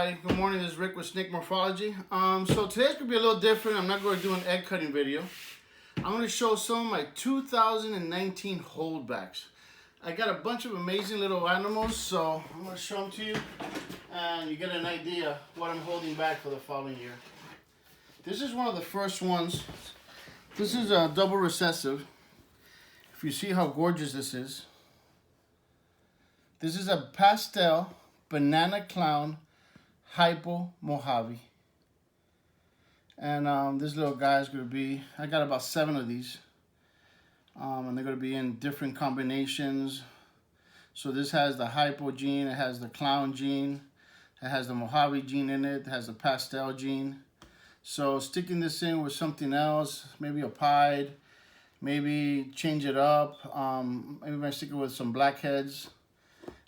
everybody. Good morning. This is Rick with Snake Morphology. So today's going to be a little different. I'm not going to do an egg cutting video. I'm going to show some of my 2019 holdbacks. I got a bunch of amazing little animals, so I'm going to show them to you, and you get an idea what I'm holding back for the following year. This is one of the first ones. This is a double recessive. If you see how gorgeous this is. This is a pastel banana clown hypo Mojave. And this little guy is going to be, I got about 7 of these. And they're going to be in different combinations. So this has the hypo gene, it has the clown gene, it has the Mojave gene in it, it has the pastel gene. So sticking this in with something else, maybe a pied, maybe change it up, maybe I stick it with some blackheads.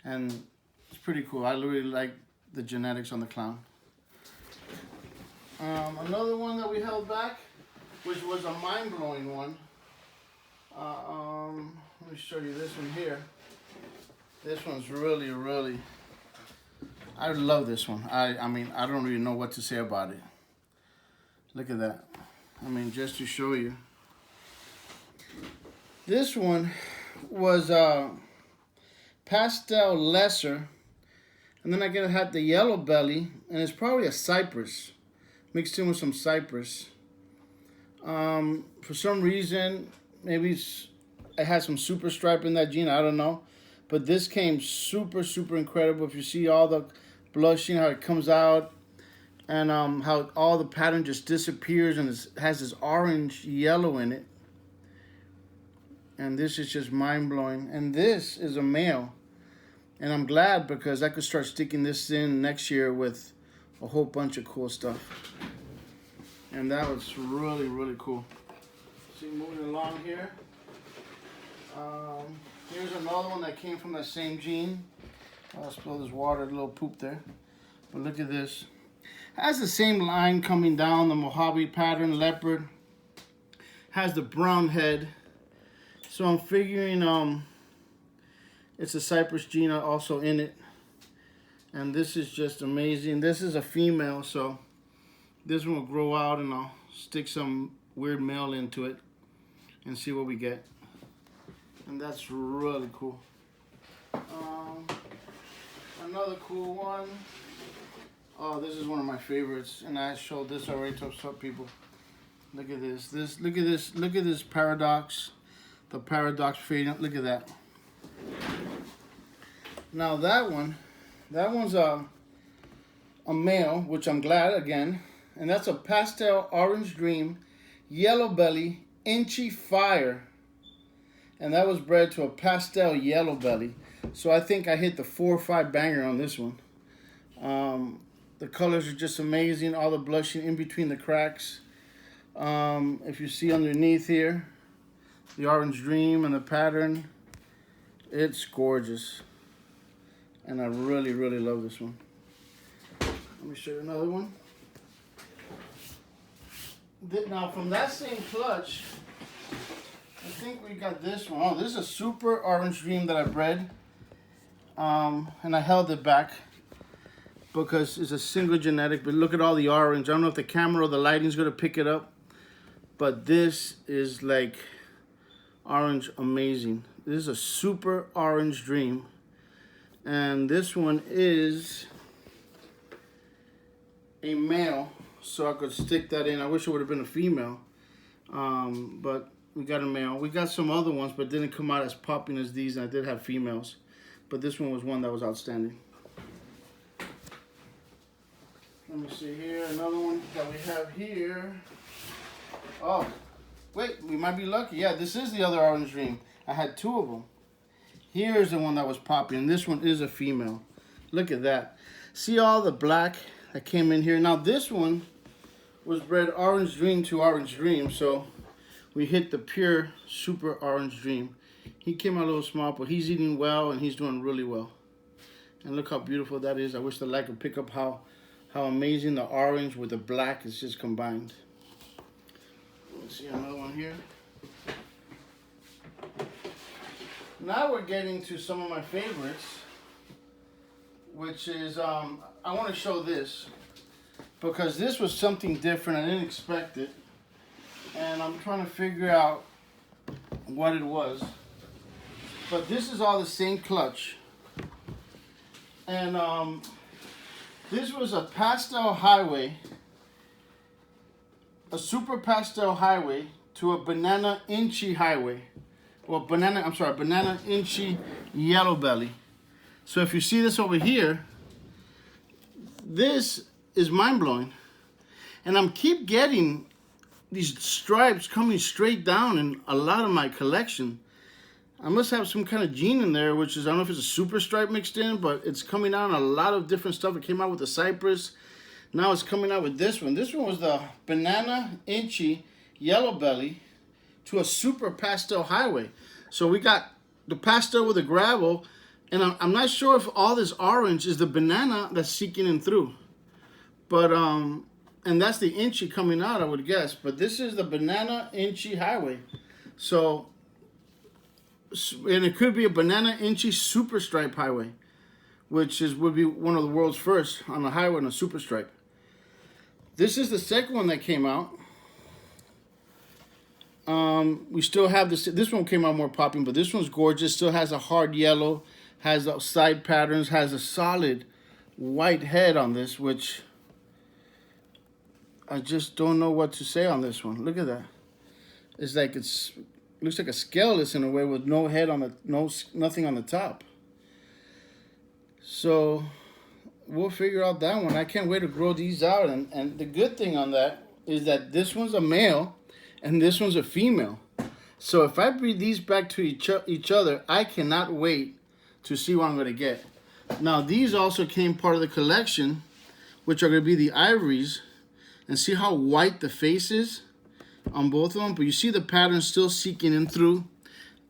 And it's pretty cool. I really like the genetics on the clown. Another one that we held back, which was a mind-blowing one. Let me show you this one here. This one's really, I love this one. I mean, I don't really know what to say about it. Look at that. I mean, just to show you. This one was pastel lesser, and then I had the yellow belly, and it's probably a cypress mixed in with some cypress. For some reason, maybe it has some super stripe in that gene, I don't know, but this came super incredible. If you see all the blushing, how it comes out, and how all the pattern just disappears, and it has this orange yellow in it, and this is just mind-blowing. And this is a male. And I'm glad because I could start sticking this in next year with a whole bunch of cool stuff. And that was really cool. See, moving along here. Here's another one that came from that same gene. I'll spill this water, a little poop there. But look at this. It has the same line coming down, the Mojave pattern, leopard. Has the brown head. So I'm figuring it's a cypress gene also in it. And this is just amazing. This is a female, so this one will grow out, and I'll stick some weird male into it and see what we get. And that's really cool. Another cool one. Oh, this is one of my favorites, and I showed this already to some people. Look at this. Look at this paradox. The paradox fading. Look at that. Now that one's a male, which I'm glad again, and that's a pastel orange dream, yellow belly, inchy fire, and that was bred to a pastel yellow belly. So I think I hit the 4 or 5 banger on this one. The colors are just amazing, all the blushing in between the cracks. If you see underneath here, the orange dream and the pattern, it's gorgeous. And I really love this one. Let me show you another one. Now from that same clutch, I think we got this one. Oh, this is a super orange dream that I bred. And I held it back because it's a single genetic, but look at all the orange. I don't know if the camera or the lighting's gonna pick it up, but this is like orange amazing. This is a super orange dream. And this one is a male, so I could stick that in. I wish it would have been a female, but we got a male. We got some other ones, but didn't come out as popping as these, and I did have females. But this one was one that was outstanding. Let me see here, another one that we have here. Oh, wait, we might be lucky. Yeah, this is the other orange dream. I had 2 of them. Here's the one that was popping. This one is a female. Look at that. See all the black that came in here? Now this one was bred orange dream to orange dream, so we hit the pure super orange dream. He came out a little small, but he's eating well and he's doing really well. And look how beautiful that is. I wish the light could pick up how amazing the orange with the black is just combined. Let's see another one here. Now we're getting to some of my favorites, which is, I want to show this because this was something different. I didn't expect it. And I'm trying to figure out what it was. But this is all the same clutch. And this was a pastel highway, a super pastel highway to a banana inchy highway. Well, banana inchy yellow belly. So if you see this over here, this is mind-blowing. And I'm keep getting these stripes coming straight down in a lot of my collection. I must have some kind of gene in there, which is, I don't know if it's a super stripe mixed in, but it's coming out in a lot of different stuff. It came out with the cypress. Now it's coming out with this one. This one was the banana inchy yellow belly to a super pastel highway. So we got the pastel with the gravel, and I'm not sure if all this orange is the banana that's seeking in through. But, and that's the inchy coming out, I would guess. But this is the banana inchy highway. So, and it could be a banana inchy super stripe highway, which would be one of the world's first on a highway on a super stripe. This is the second one that came out. We still have this one came out more popping, but this one's gorgeous. Still has a hard yellow, has the side patterns, has a solid white head on this, which I just don't know what to say on this one. Look at that. It's like looks like a scaleless in a way with no head on nothing on the top. So we'll figure out that one. I can't wait to grow these out. And the good thing on that is that this one's a male and this one's a female. So if I breed these back to each other, I cannot wait to see what I'm going to get. Now these also came part of the collection, which are going to be the ivories. And see how white the face is on both of them? But you see the pattern still seeking in through,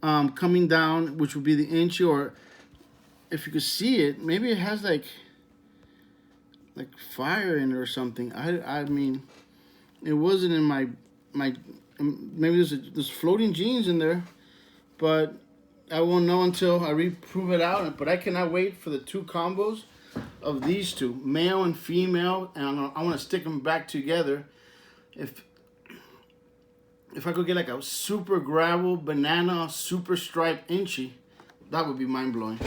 coming down, which would be the inchy, or if you could see it, maybe it has like fire in it or something. I mean, it wasn't in my maybe there's floating genes in there, but I won't know until I prove it out. But I cannot wait for the two combos of these two, male and female, and I want to stick them back together. If I could get like a super gravel banana super stripe inchy, that would be mind-blowing.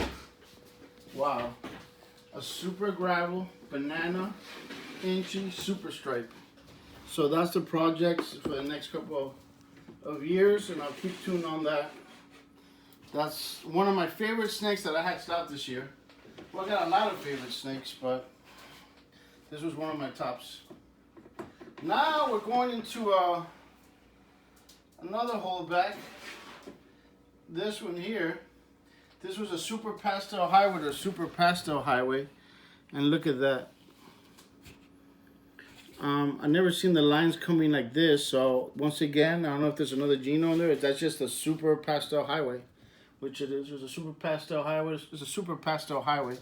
Wow. A super gravel banana inchy super stripe. So that's the projects for the next couple of years, and I'll keep tuning on that. That's one of my favorite snakes that I hatched out this year. Well, I got a lot of favorite snakes, but this was one of my tops. Now we're going into another holdback. This one here. This was a super pastel highway or super pastel highway. And look at that. I've never seen the lines coming like this. So once again, I don't know if there's another gene on there. That's just a super pastel highway. Which it is. There's a super pastel highway. It's a super pastel highway,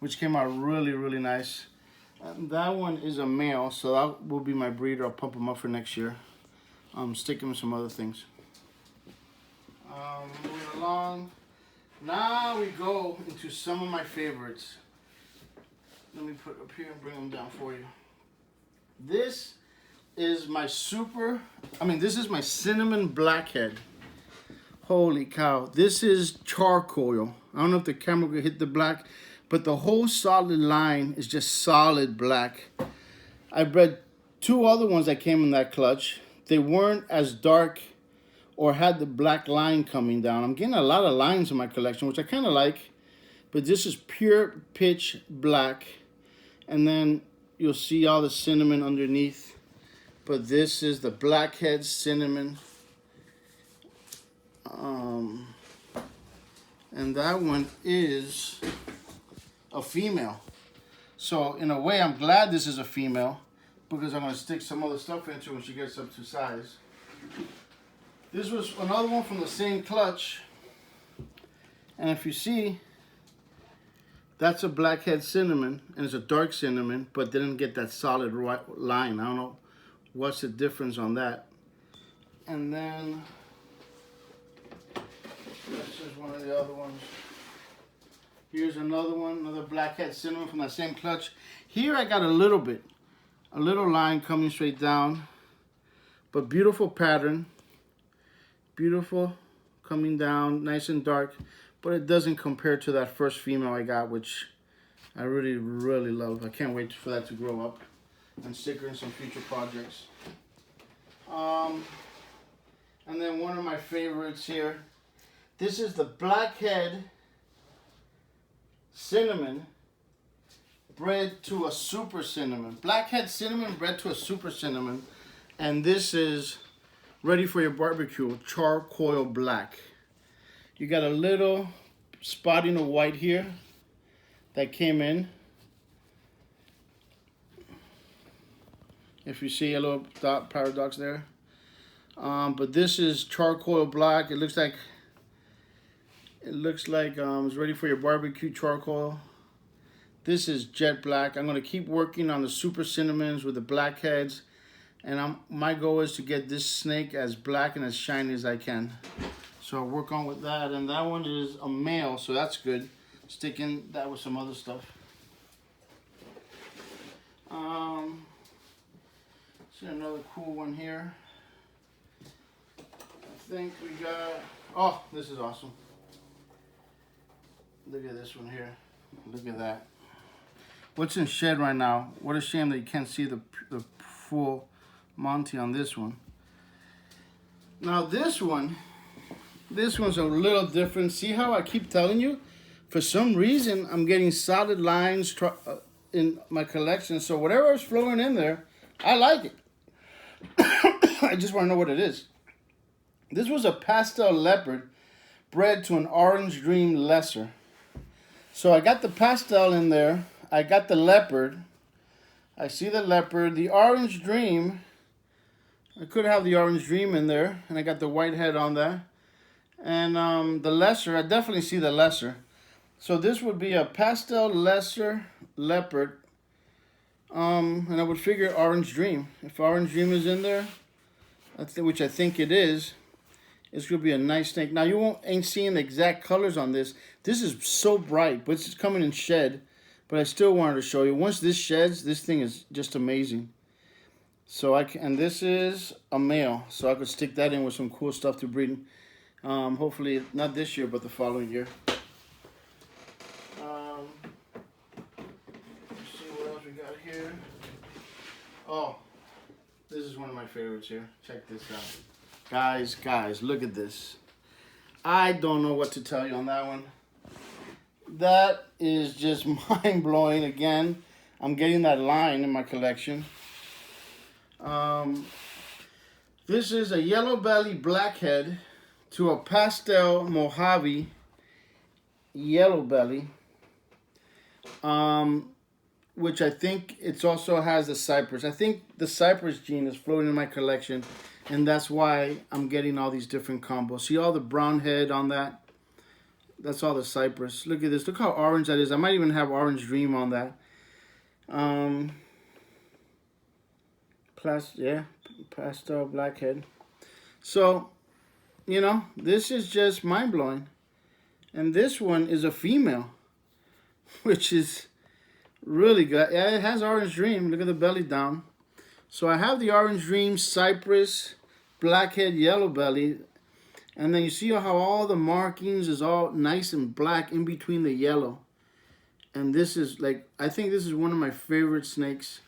which came out really, really nice. And that one is a male, so that will be my breeder. I'll pump him up for next year. Stick him with some other things. Moving along. Now we go into some of my favorites. Let me put up here and bring them down for you. This is my this is my cinnamon blackhead. Holy cow, this is charcoal. I don't know if the camera could hit the black, but the whole solid line is just solid black. I bred two other ones that came in that clutch. They weren't as dark or had the black line coming down. I'm getting a lot of lines in my collection, which I kind of like, but this is pure pitch black. And then you'll see all the cinnamon underneath, but this is the blackhead cinnamon. And that one is a female. So in a way, I'm glad this is a female because I'm going to stick some other stuff into when she gets up to size. This was another one from the same clutch. And if you see, that's a blackhead cinnamon, and it's a dark cinnamon, but didn't get that solid white line. I don't know what's the difference on that. And then this is one of the other ones. Here's another one, another blackhead cinnamon from that same clutch. Here I got a little bit, a little line coming straight down, but beautiful pattern. Beautiful coming down, nice and dark, but it doesn't compare to that first female I got, which I really, really love. I can't wait for that to grow up and stick her in some future projects. And then one of my favorites here. This is the blackhead cinnamon bred to a super cinnamon. Blackhead cinnamon bred to a super cinnamon. And this is ready for your barbecue, charcoal black. You got a little spotting of white here that came in. If you see a little dot paradox there. But this is charcoal black. It looks like it's ready for your barbecue charcoal. This is jet black. I'm gonna keep working on the super cinnamons with the blackheads, and my goal is to get this snake as black and as shiny as I can. So I'll work on with that, and that one is a male, so that's good. Sticking that with some other stuff. See another cool one here. I think we got, oh, this is awesome. Look at this one here. Look at that. What's in shed right now? What a shame that you can't see the full Monty on this one. Now this one's a little different. See how I keep telling you? For some reason, I'm getting solid lines in my collection. So whatever is flowing in there, I like it. I just want to know what it is. This was a pastel leopard bred to an orange dream lesser. So I got the pastel in there. I got the leopard. I see the leopard. The orange dream. I could have the orange dream in there. And I got the white head on that. And the lesser. I definitely see the lesser. So this would be a pastel lesser leopard. And I would figure orange dream. If orange dream is in there, which I think it is, it's going to be a nice snake. Now you ain't seeing the exact colors on this. This is so bright, but it's coming in shed. But I still wanted to show you. Once this sheds, this thing is just amazing. So and this is a male, so I could stick that in with some cool stuff to breed. Hopefully not this year, but the following year. Let's see what else we got here. Oh, this is one of my favorites here. Check this out. Guys, look at this. I don't know what to tell you on that one. That is just mind-blowing. Again, I'm getting that line in my collection. This is a yellow belly blackhead to a pastel Mojave yellow belly. Which I think it also has the cypress. I think the cypress gene is floating in my collection. And that's why I'm getting all these different combos. See all the brown head on that? That's all the cypress. Look at this. Look how orange that is. I might even have orange dream on that. Pastel blackhead. So, you know, this is just mind-blowing. And this one is a female, which is really good. Yeah, it has orange dream. Look at the belly down. So I have the orange dream, cypress, blackhead, yellow belly. And then you see how all the markings is all nice and black in between the yellow. And this is like, I think this is one of my favorite snakes.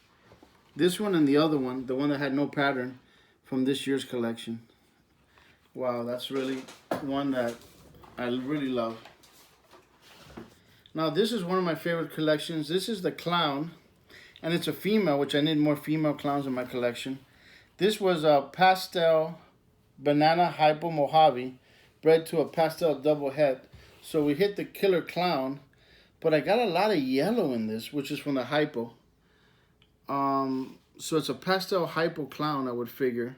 This one and the other one, the one that had no pattern from this year's collection. Wow, that's really one that I really love. Now this is one of my favorite collections. This is the clown. And it's a female, which I need more female clowns in my collection. This was a pastel banana hypo Mojave bred to a pastel double head. So we hit the killer clown, but I got a lot of yellow in this, which is from the hypo. So it's a pastel hypo clown, I would figure.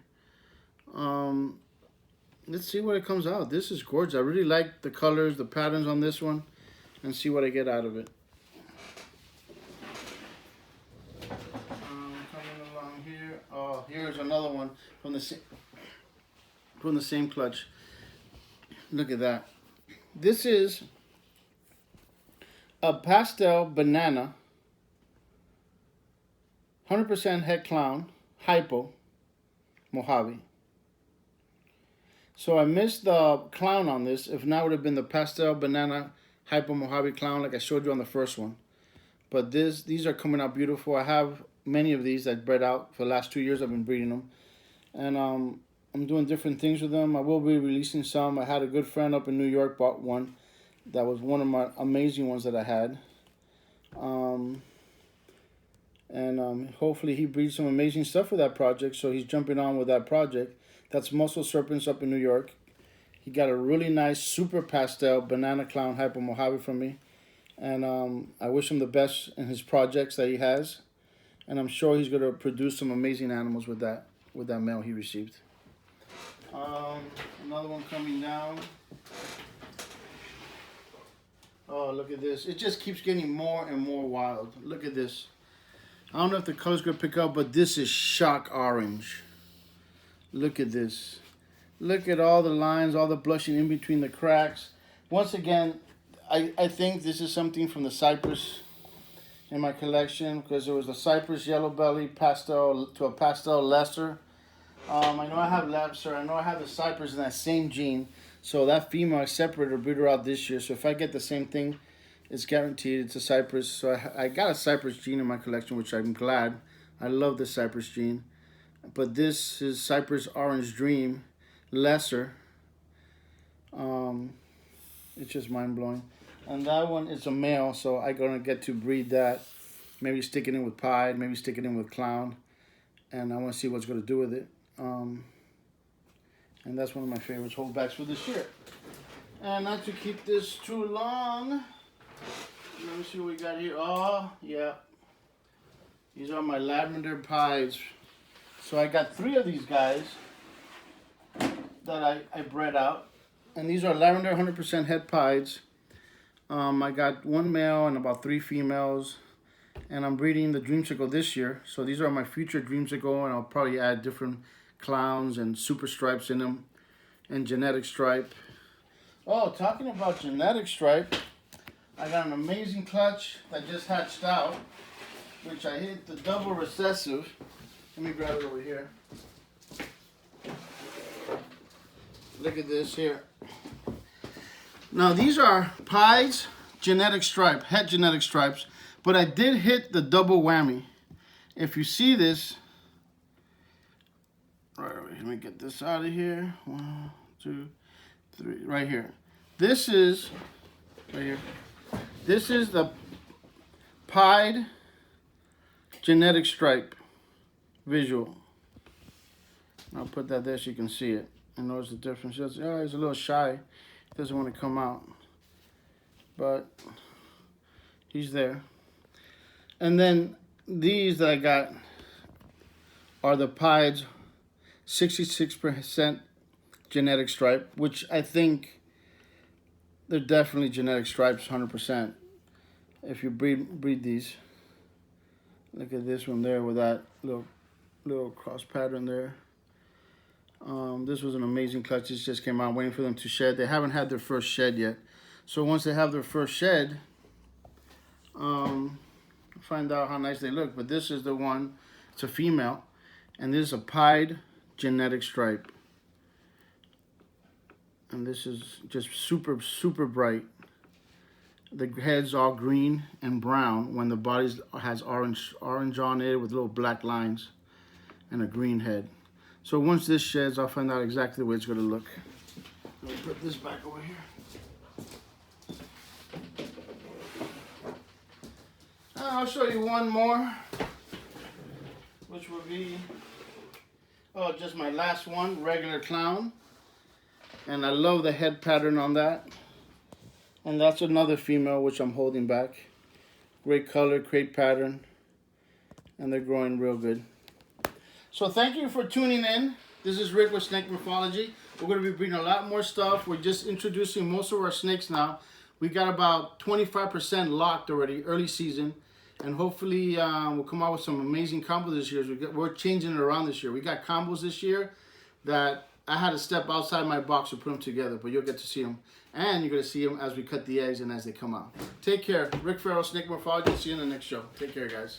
Let's see what it comes out. This is gorgeous. I really like the colors, the patterns on this one, and see what I get out of it. Coming along here. Oh, here's another one from the same clutch. Look at that. This is a pastel banana, 100% het clown, hypo, Mojave. So I missed the clown on this. If not, it would have been the pastel banana hypo Mojave clown like I showed you on the first one. But these are coming out beautiful. I have many of these that bred out for the last 2 years. I've been breeding them. And I'm doing different things with them. I will be releasing some. I had a good friend up in New York bought one. That was one of my amazing ones that I had. Hopefully he breeds some amazing stuff for that project. So he's jumping on with that project. That's Muscle Serpents up in New York. He got a really nice super pastel banana clown hypo Mojave from me. And I wish him the best in his projects that he has. And I'm sure he's going to produce some amazing animals with that male he received. Another one coming down. Oh, look at this. It just keeps getting more and more wild. Look at this. I don't know if the color's going to pick up, but this is shock orange. Look at this. Look at all the lines, all the blushing in between the cracks. Once again, I think this is something from the cypress in my collection, because there was a cypress yellow belly pastel to a pastel lesser. I know I have lesser. I know I have the cypress in that same gene. So that female I separated or breed her out this year. So if I get the same thing, it's guaranteed it's a cypress. So I got a cypress gene in my collection, which I'm glad. I love the cypress gene. But this is Cypress Orange Dream lesser. It's just mind-blowing. And that one is a male, so I'm going to get to breed that. Maybe stick it in with Pied, maybe stick it in with Clown. And I want to see what's going to do with it. And that's one of my favorites, holdbacks for this year. And not to keep this too long, let me see what we got here. Oh, yeah. These are my lavender pies. So I got 3 of these guys that I bred out. And these are lavender 100% het pies. I got 1 male and about 3 females. And I'm breeding the Dreamsicle this year. So these are my future Dreamsicle, and I'll probably add different clowns and super stripes in them. And genetic stripe. Oh, talking about genetic stripe, I got an amazing clutch that just hatched out, which I hit the double recessive. Let me grab it over here. Look at this here. Now these are Pies genetic stripe, het genetic stripes, but I did hit the double whammy. If you see this, right, let me get this out of here. 1, 2, 3, right here. This is, right here. This is the Pied genetic stripe visual. I'll put that there so you can see it and notice the difference. He's a little shy. He doesn't want to come out, but he's there. And then these that I got are the Pied's 66% genetic stripe, which I think they're definitely genetic stripes, 100%. If you breed these, look at this one there with that little cross pattern there. This was an amazing clutch. This just came out. Waiting for them to shed. They haven't had their first shed yet. So once they have their first shed, find out how nice they look. But this is the one. It's a female, and this is a Pied genetic stripe. And this is just super, super bright. The head's all green and brown when the body has orange on it with little black lines and a green head. So once this sheds, I'll find out exactly the way it's going to look. Let me put this back over here. I'll show you one more, which will be, just my last one, regular clown. And I love the head pattern on that. And that's another female, which I'm holding back. Great color, great pattern. And they're growing real good. So thank you for tuning in. This is Rick with Snake Morphology. We're going to be breeding a lot more stuff. We're just introducing most of our snakes now. We got about 25% locked already, early season. And hopefully we'll come out with some amazing combos this year. We're changing it around this year. We got combos this year that I had to step outside my box to put them together, but you'll get to see them. And you're going to see them as we cut the eggs and as they come out. Take care. Rick Farrell, Snake Morphology. See you in the next show. Take care, guys.